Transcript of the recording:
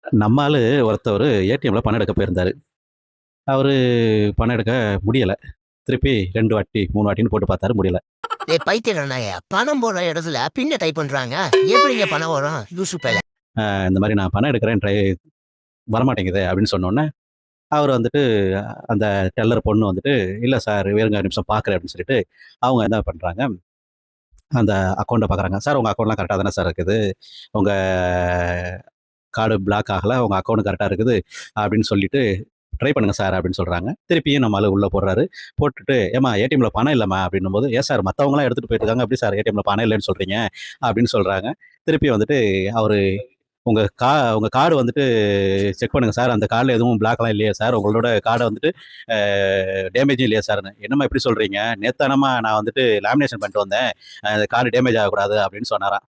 நம்ம ஆளு ஒருத்தவரு ஏடிஎம்ல பணம் எடுக்க போயிருந்தாரு. அவரு பணம் எடுக்க முடியல. திருப்பி 2 வாட்டி, 3 வாட்டின்னு போட்டு பார்த்தாரு முடியல. டேய் பைத்தியக்காரனாயா, பணம் போடுற இடத்துல பின்ன டைப் பண்றாங்க. எப்படிங்க பணம் வரும்? லூசு பயல. இந்த மாரி நான் பணம் எடுக்கிறேன் வரமாட்டேங்குது அப்படின்னு சொன்னோனே, அவரு வந்துட்டு அந்த டெல்லர் பொண்ணு வந்துட்டு, "இல்ல சார் இருங்க ஒரு நிமிஷம் பார்க்குறேன்" அப்படின்னு சொல்லிட்டு, அவங்க என்ன பண்றாங்க, அந்த அக்கவுண்ட்ட பார்க்குறாங்க. "சார் உங்க அக்கவுண்ட்லாம் கரெக்ட்டா தானே சார் இருக்குது. உங்க கார்டு பிளாக் ஆகல. உங்க அக்கவுண்ட் கரெக்ட்டா இருக்குது" அப்படின்னு சொல்லிட்டு, "ட்ரை பண்ணுங்க சார்" அப்படின்னு சொல்றாங்க. திருப்பியும் நம்ம ஆளு உள்ள போடுறாரு. போட்டுட்டு, "ஏம்மா ஏடிஎம்ல பணம் இல்லம்மா" அப்படின்னும்போது, "ஏன் சார் மத்தவங்கலாம் எடுத்துட்டு போயிட்டுருக்காங்க. எப்படி சார் ஏடிஎம்ல பணம் இல்லன்னு சொல்றீங்க?" அப்படின்னு சொல்றாங்க. திருப்பி வந்துட்டு அவரு, உங்க கார்டு வந்துட்டு செக் பண்ணுங்க சார். அந்த கார்ட்ல எதுவும் பிளாக்லாம் இல்லையே சார். உங்களோட கார்ட வந்துட்டு அ டேமேஜும் இல்லையா சார்ன்னு. "என்னம்மா இப்படி சொல்றீங்க? நேத்து தானம்மா நான் வந்துட்டு லேமினேஷன் பண்ணிட்டு வந்தேன். கார்டு டேமேஜ் ஆகக்கூடாது" அப்படின்னு சொன்னாராம்.